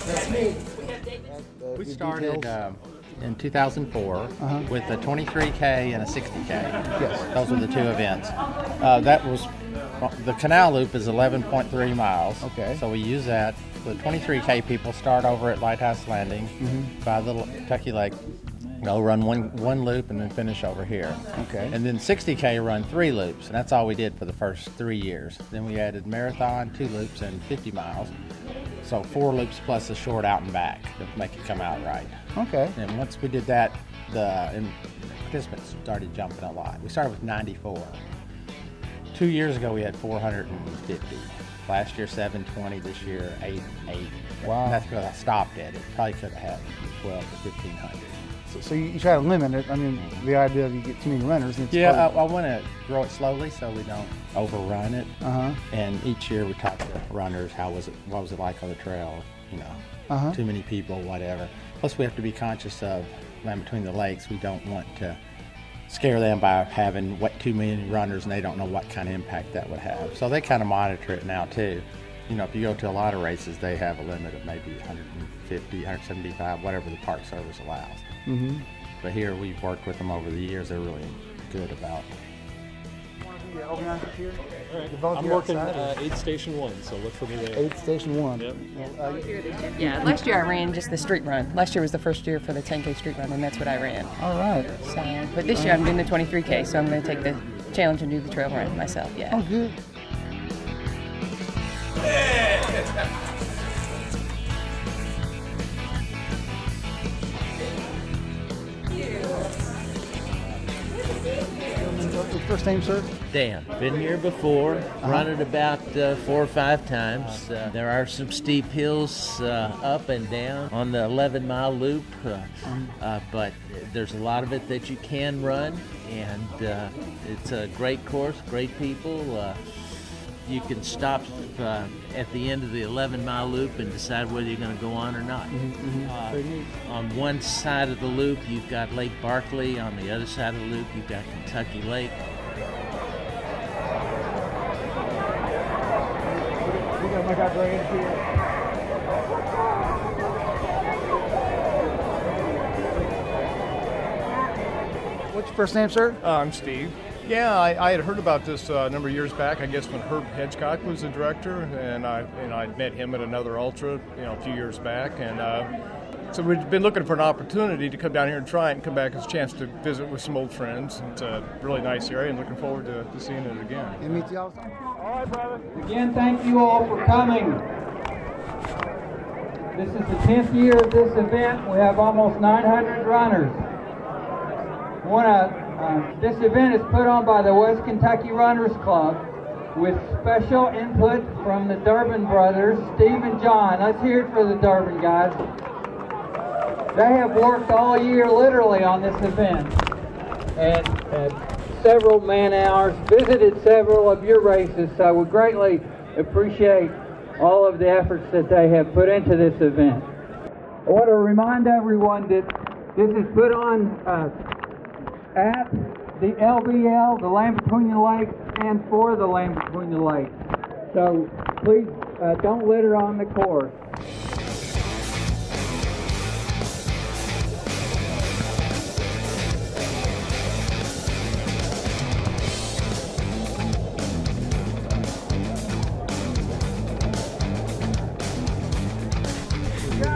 That's me. We started in 2004 with a 23K and a 60K. Yes. Those were the two events. The canal loop is 11.3 miles. Okay. So we use that. The 23K people start over at Lighthouse Landing by the Kentucky Lake. They'll run one loop and then finish over here. Okay. And then 60K run 3 loops, and that's all we did for the first 3 years. Then we added marathon, 2 loops, and 50 miles. So 4 loops plus a short out and back to make it come out right. Okay. And once we did that, the participants started jumping a lot. We started with 94. 2 years ago, we had 450. Last year, 720. This year, 880. Wow. And that's because I stopped at it. Probably could have had 12 to 1,500. So you try to limit it. I mean, the idea of you get too many runners. And it's I want to grow it slowly so we don't overrun it. Uh-huh. And each year we talk to runners, what was it like on the trail? You know, too many people, whatever. Plus we have to be conscious of Land Between the Lakes. We don't want to scare them by having too many runners and they don't know what kind of impact that would have. So they kind of monitor it now too. You know, if you go to a lot of races, they have a limit of maybe 150, 175, whatever the Park Service allows. Mm-hmm. But here, we've worked with them over the years. They're really good about Here? I'm working aid station 1, so look for me there. Aid station 1. Yep. Yeah, last year I ran just the street run. Last year was the first year for the 10K street run, and that's what I ran. All right. So, but this year I'm doing the 23K, so I'm going to take the challenge and do the trail run myself. Yeah. Oh, good. First name, sir? Dan. Been here before, run it about 4 or 5 times. There are some steep hills up and down on the 11-mile loop, but there's a lot of it that you can run, and it's a great course, great people. You can stop at the end of the 11-mile loop and decide whether you're going to go on or not. On one side of the loop, you've got Lake Barkley. On the other side of the loop, you've got Kentucky Lake. We got my guy Brad here. What's your first name, sir? I'm Steve. Yeah, I had heard about this a number of years back, I guess when Herb Hedgecock was the director, and I'd met him at another ultra, a few years back, and so we've been looking for an opportunity to come down here and try it and come back as a chance to visit with some old friends. It's a really nice area and looking forward to seeing it again. Good to meet you all. All right, brother. Again, thank you all for coming. This is the 10th year of this event. We have almost 900 runners. This event is put on by the West Kentucky Runners Club with special input from the Durbin brothers, Steve and John. Let's hear it for the Durbin guys. They have worked all year literally on this event and several man hours, visited several of your races, so we greatly appreciate all of the efforts that they have put into this event. I want to remind everyone that this is put on at the LBL, the Land Between the Lakes, and for the Land Between the Lakes. So please don't litter on the course.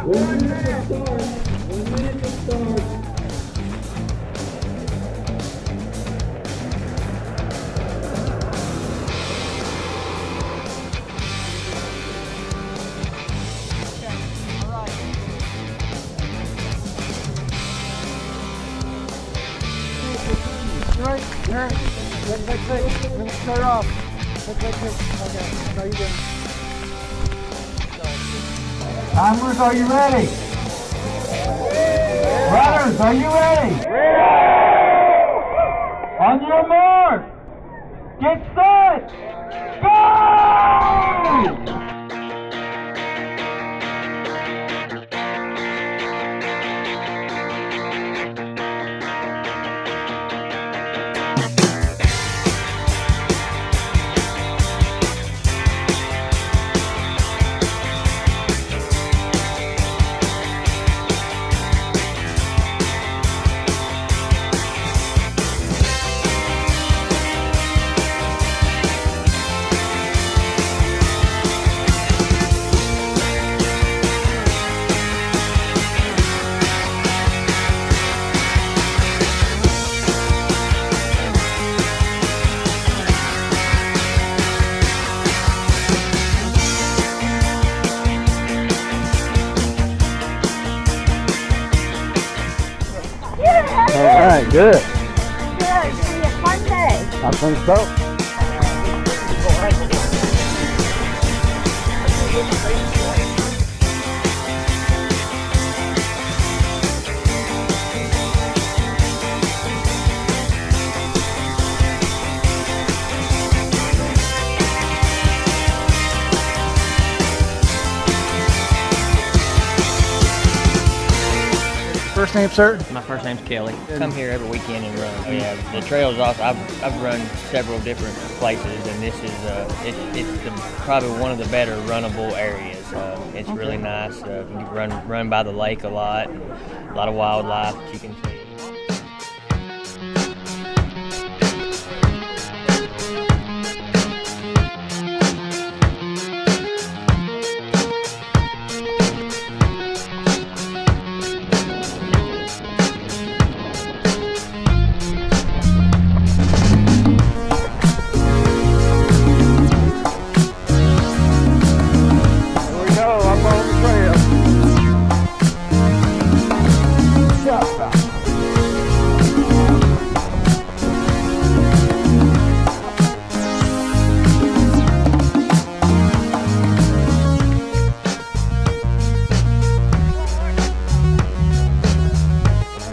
One minute to start. 1 minute to start. Right, here. Let's start off. Okay, how you doing? Timers, are you ready? Runners, are you ready? On your mark, get set, go! right, good. Good. It's gonna be a fun day. I think so. First name, sir? My first name's Kelly. Come here every weekend and run. Yeah, the trails also. I've run several different places, and this is it's probably one of the better runnable areas. It's really nice. You run by the lake a lot. And a lot of wildlife that you can see.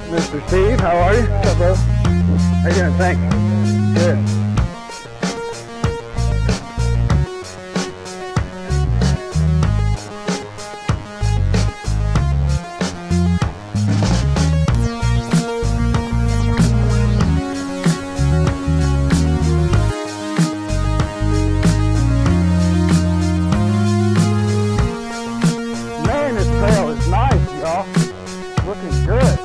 Mr. Steve, how are you? What's up, bro? How you doing? Thanks. Good. Man, this trail is nice, y'all. Looking good.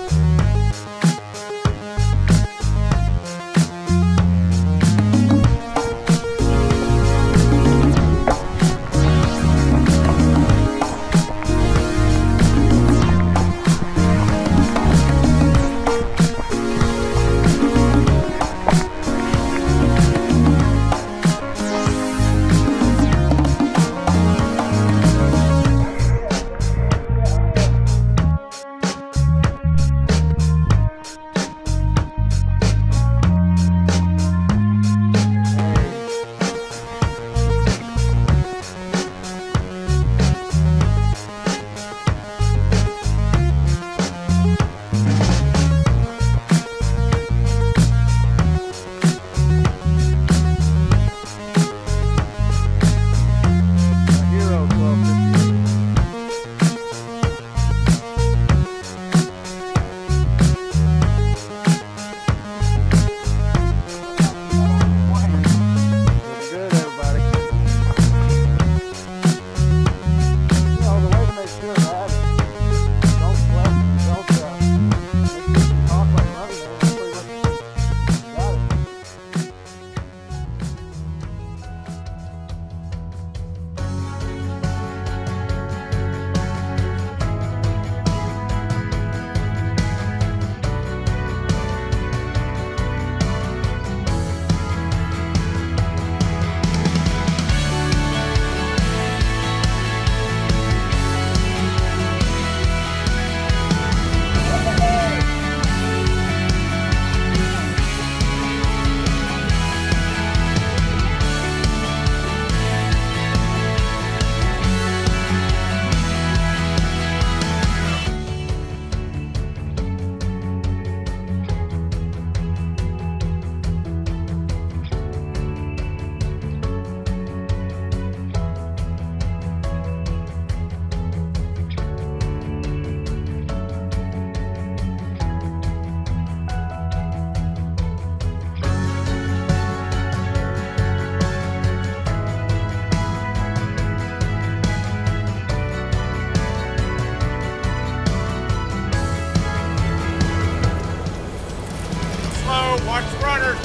Watch runners.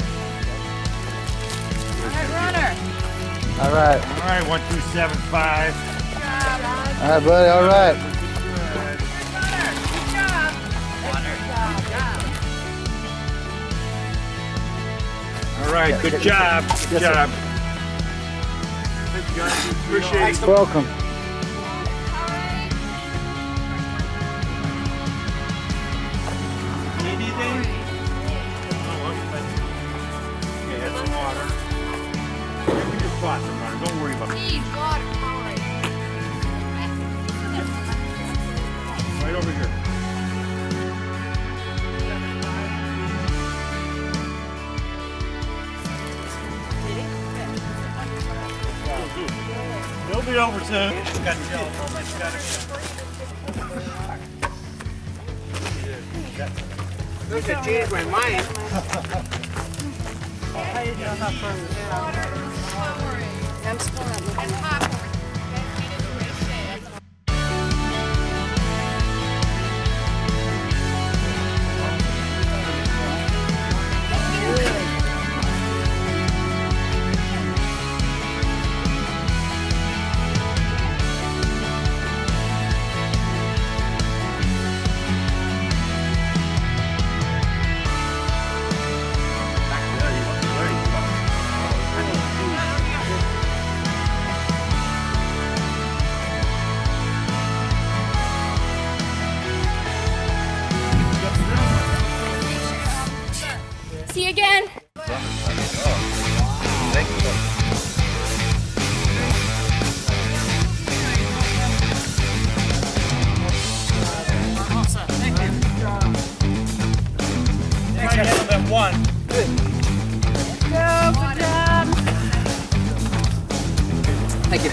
All right, runner. All right. All right, 1275. All right, buddy. All right. All right, good job. Good job. Thank you guys. Appreciate it. Welcome. Anything? it over to. There's a change my mind. How you doing? How far is it? I'm still See you again. Thank you. Thank you. Thanks, guys. One. Good job. Thank you.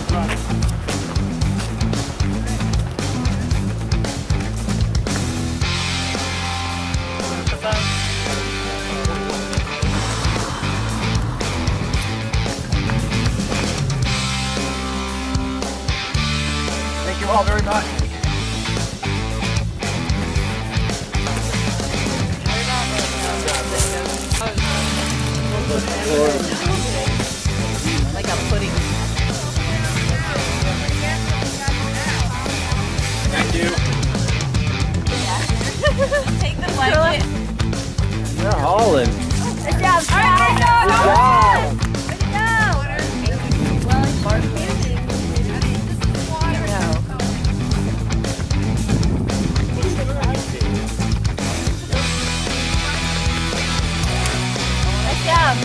Thank you all very much. Like a pudding. Thank you. Take the blanket. They're hauling. Good job. All right, Good job.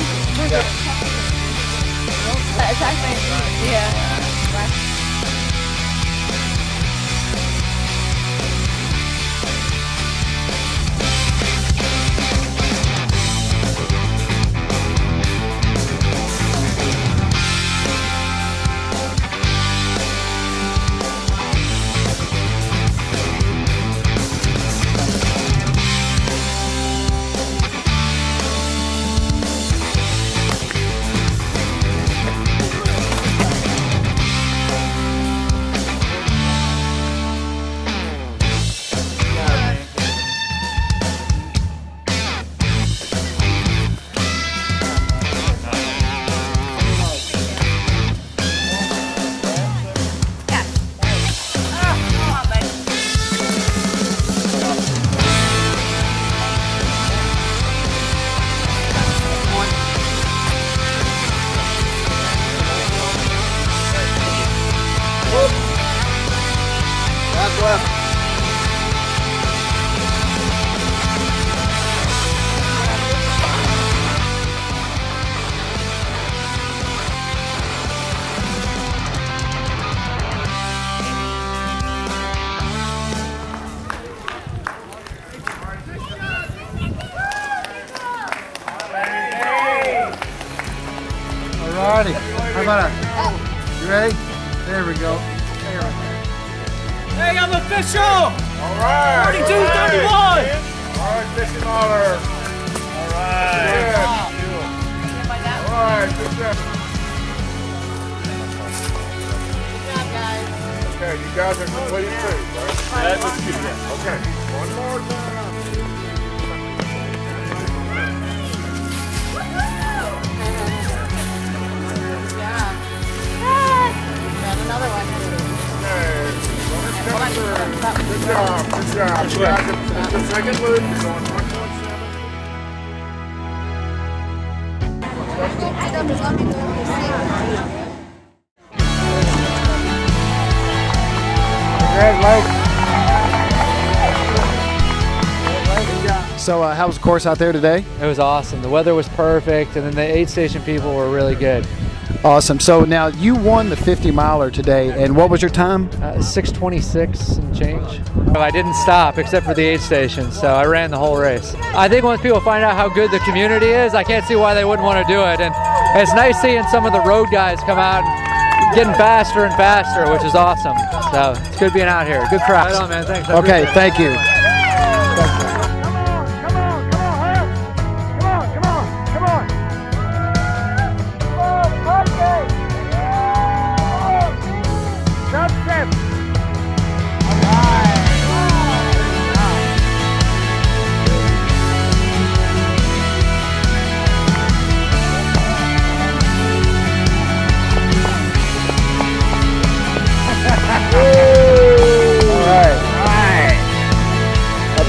It's actually, yeah. Alrighty. How about that? You ready? There we go. Hey, I'm official! All right. 42-31! All right, fishing holler. All right. Yeah. All right, good job. Okay, you guys are completing too, right? That was good. Okay, one more time. Another one. Okay, good job, good job. You guys are the second loop is on 1.7. So how was the course out there today? It was awesome. The weather was perfect, and then the aid station people were really good. Awesome. So now you won the 50 miler today, and what was your time? 6:26 and change. I didn't stop except for the aid station, so I ran the whole race. I think once people find out how good the community is, I can't see why they wouldn't want to do it. And it's nice seeing some of the road guys come out and getting faster and faster, which is awesome. So it's good being out here. Good crowd. Right on, man. Thanks. Okay, thank you.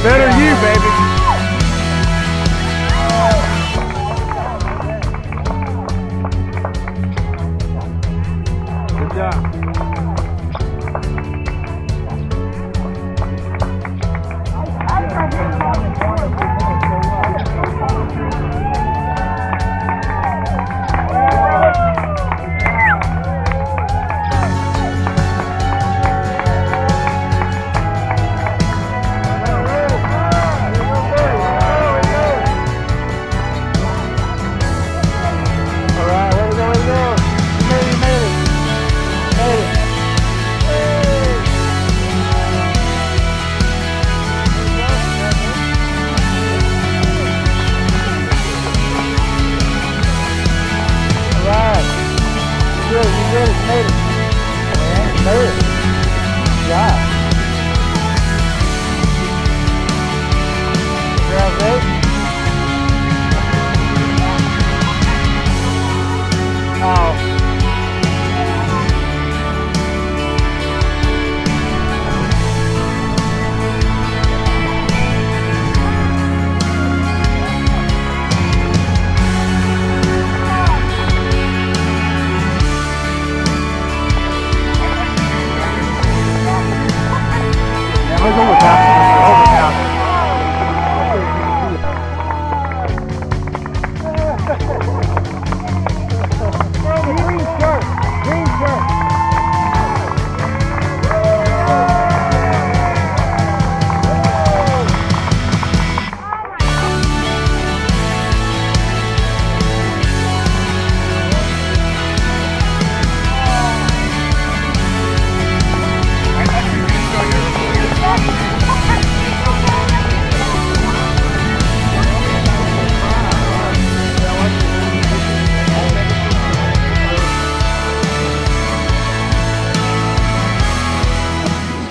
Better you, baby. Good job.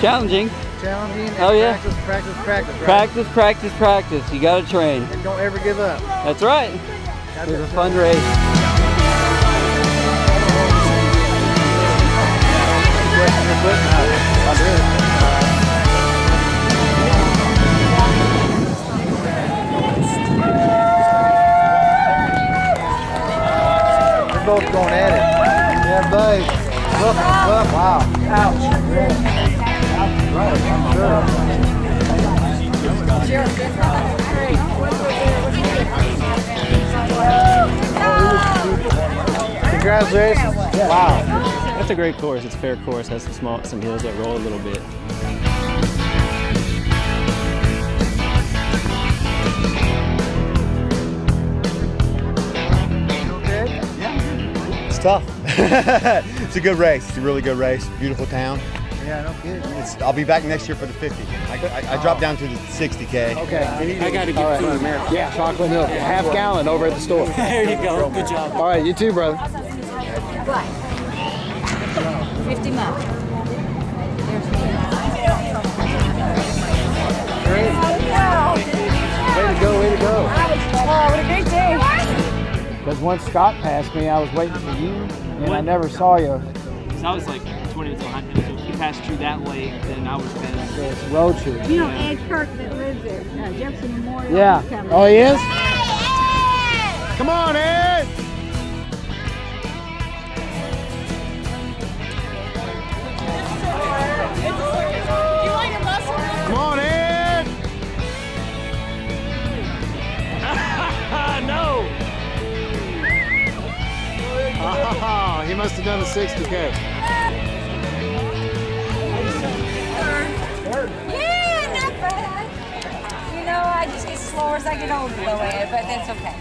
Challenging. Oh yeah. Practice. You gotta train. And don't ever give up. That's right. It was a fun race. They're both going at it. Yeah, buddy. Wow. Ouch. Right, I'm sure. Congratulations. Wow. That's a great course. It's a fair course. Has some hills that roll a little bit. It's tough. It's a good race. It's a really good race. Beautiful town. Yeah, no kidding. I'll be back next year for the 50. I dropped down to the 60K. Okay. I got to get food. Yeah, chocolate milk. Half gallon over at the store. There you go. Good job. All right, you too, brother. 50 miles. Way to go, way to go. Oh, what a great day. Because once Scott passed me, I was waiting for you, and I never saw you. So I was like 20 minutes behind him, so if he passed through that lake, then I would have been. So it's road trip. You know Ed Kirk that lives there, Jefferson Memorial. Yeah. Oh, he is? Come on, Ed! Come on, Ed! No! Oh, he must have done a 60K. Yeah, not bad. You know, I just get slower as I get older, though, Ed, but that's okay.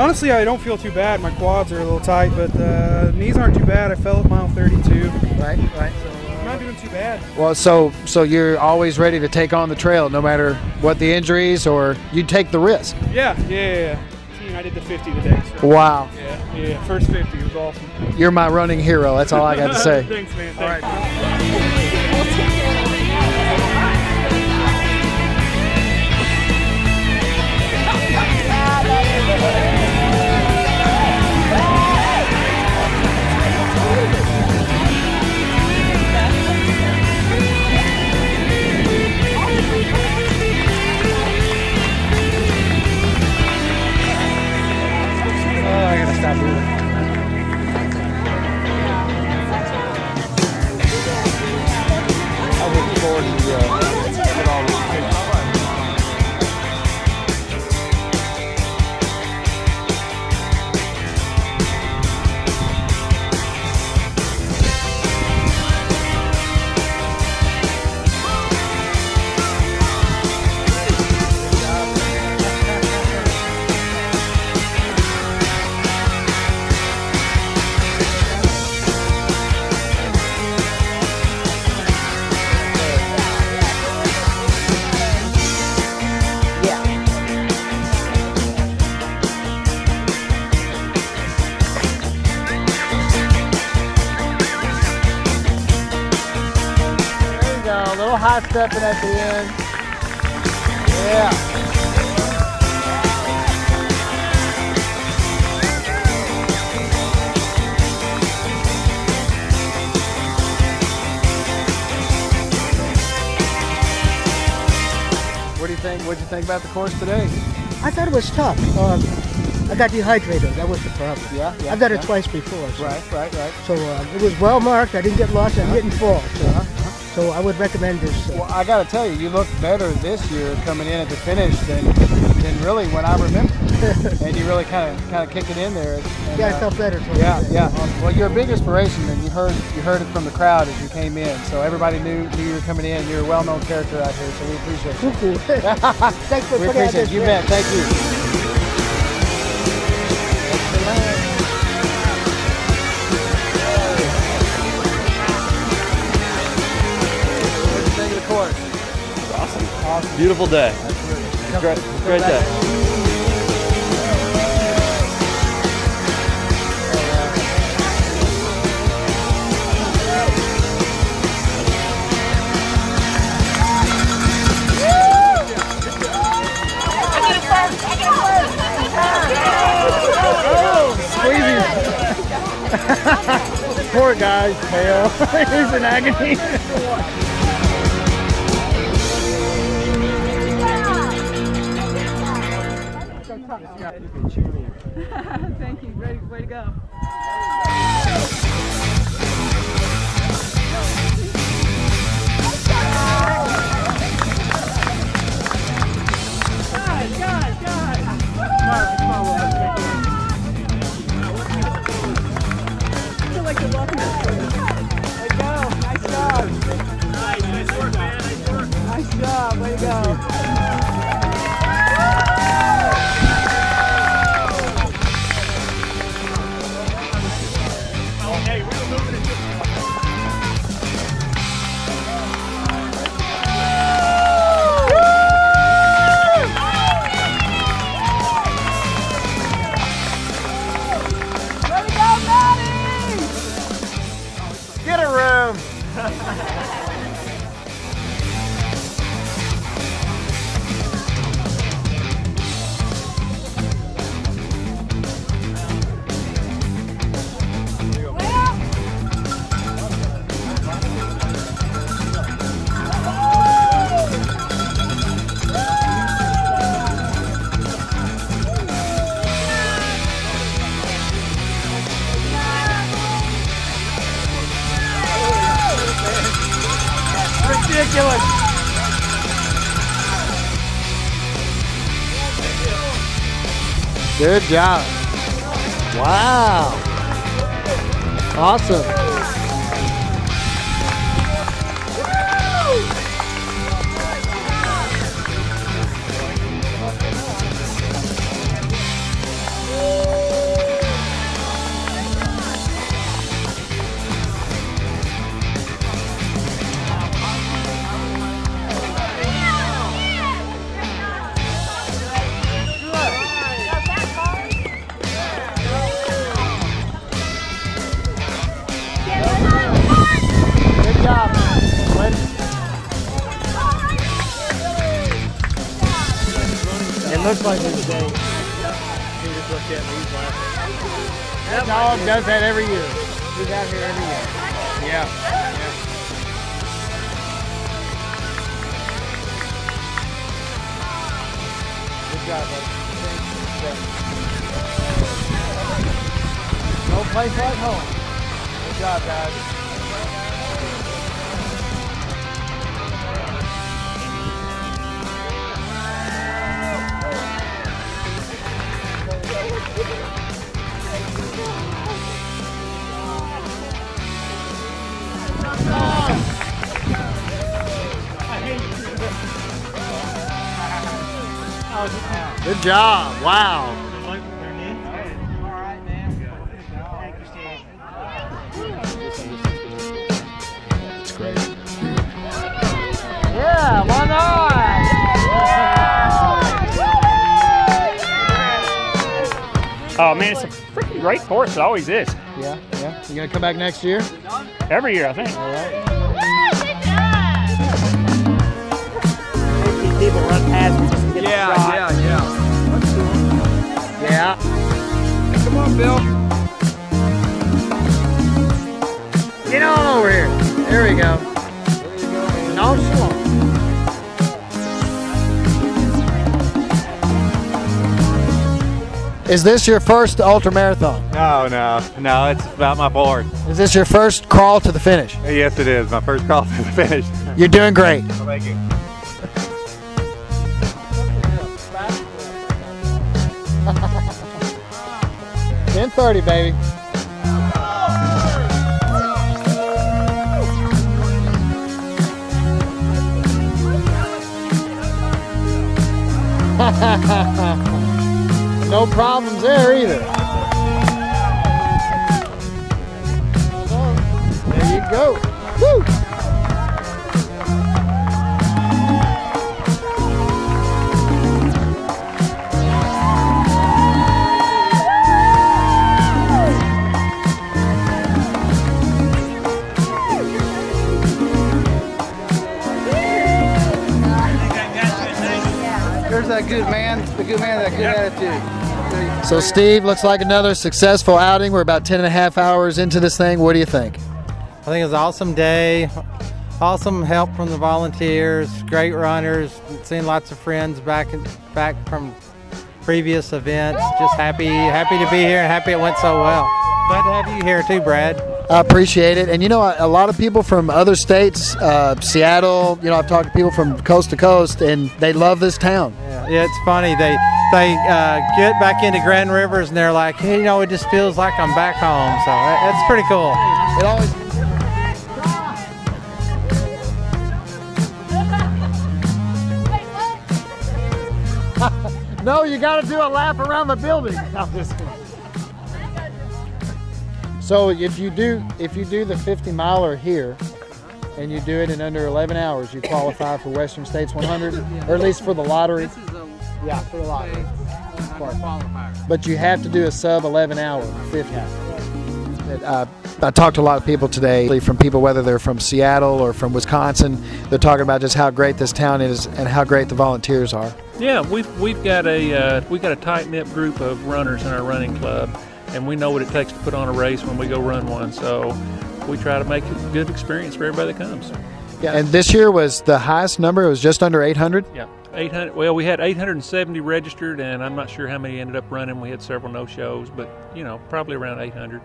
Honestly, I don't feel too bad. My quads are a little tight, but knees aren't too bad. I fell at mile 32. Right. So I'm not doing too bad. Well, so you're always ready to take on the trail, no matter what the injuries, or you take the risk. Yeah. I did the 50 today. So. Wow. Yeah. First 50 was awesome. You're my running hero. That's all I got to say. Thanks, man. All right. I gotta stop moving. I look forward to get all this. High stepping at the end. Yeah. What do you think? What'd you think about the course today? I thought it was tough. I got dehydrated. That was the problem. Yeah. I've done it twice before. So. Right. So it was well marked. I didn't get lost. I didn't fall. So I would recommend this. Well, I got to tell you, you looked better this year coming in at the finish than really when I remember. And you really kind of kicked it in there. And, I felt better. Yeah. Well, you're a big inspiration, and you heard it from the crowd as you came in. So everybody knew you were coming in. You're a well-known character out here, so we appreciate it. Cool. Thanks for we putting appreciate it. You bet. Thank you. Awesome. Beautiful day. Great day. Poor guy's tail. He's in agony. Thank you. Great way to go. Nice job. Way to go. Get a room. Ridiculous. Good job. Wow. Awesome. looks like his day. He just looked at me, he's laughing. That dog does that every year. He's out here every year. Yeah. Good job, buddy. No place like home. Good job, guys. Good job. Wow. That's great. Yeah, why not? Oh man, it's a freaking great course. It always is. Yeah, yeah. You gonna come back next year? Every year, I think. All right. People run past me just to get the shot. Yeah. Come on, Bill. Get on over here. There we go. Nonchalant. Is this your first ultra marathon? No, it's about my fourth. Is this your first crawl to the finish? Yes, it is. My first call to the finish. You're doing great. Thank you. 10:30, baby. No problems there either. There you go. Woo! There's that good man, that good attitude. So Steve, looks like another successful outing. We're about 10.5 hours into this thing. What do you think? I think it was an awesome day. Awesome help from the volunteers, great runners, seen lots of friends back from previous events. Just happy to be here and happy it went so well. Glad to have you here too, Brad. I appreciate it. And you know, a lot of people from other states, Seattle, you know, I've talked to people from coast to coast, and they love this town. Yeah, it's funny. They get back into Grand Rivers and they're like, hey, you know, it just feels like I'm back home. So that's pretty cool. It always. No, you got to do a lap around the building. So if you do the 50 miler here, and you do it in under 11 hours, you qualify for Western States 100, or at least for the lottery. Yeah, for the lottery. But you have to do a sub 11 hour 50. I talked to a lot of people today, from people whether they're from Seattle or from Wisconsin. They're talking about just how great this town is and how great the volunteers are. Yeah, we've got a tight-knit group of runners in our running club, and we know what it takes to put on a race when we go run one. So we try to make it a good experience for everybody that comes. Yeah, and this year was the highest number. It was just under 800. Yeah, 800. Well, we had 870 registered, and I'm not sure how many ended up running. We had several no-shows, but probably around 800.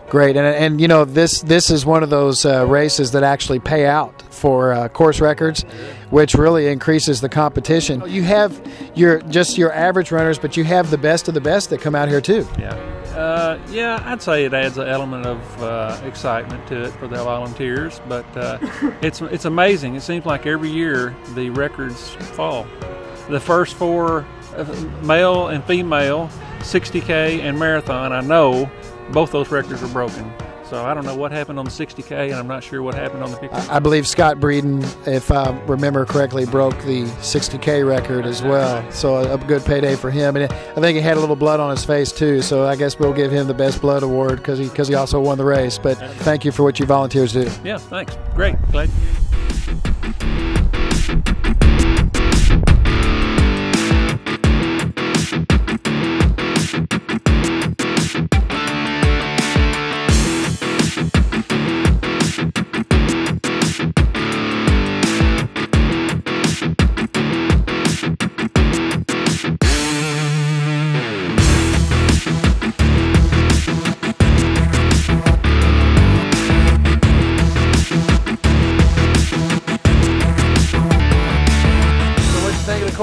Great, and this is one of those races that actually pay out for course records, which really increases the competition. You have your average runners, but you have the best of the best that come out here too. Yeah, I'd say it adds an element of excitement to it for the volunteers, but it's amazing. It seems like every year the records fall. The first four, male and female, 60K and marathon, I know both those records were broken. So I don't know what happened on the 60K, and I'm not sure what happened on the 50K. I believe Scott Breeden, if I remember correctly, broke the 60K record as well. So a good payday for him. And I think he had a little blood on his face too. So I guess we'll give him the Best Blood Award because he also won the race. But thank you for what you volunteers do. Yeah, thanks. Great. Glad.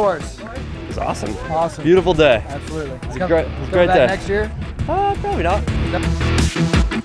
course? It was awesome. Awesome. Beautiful day. Absolutely. It was a great day. Next year? Probably not.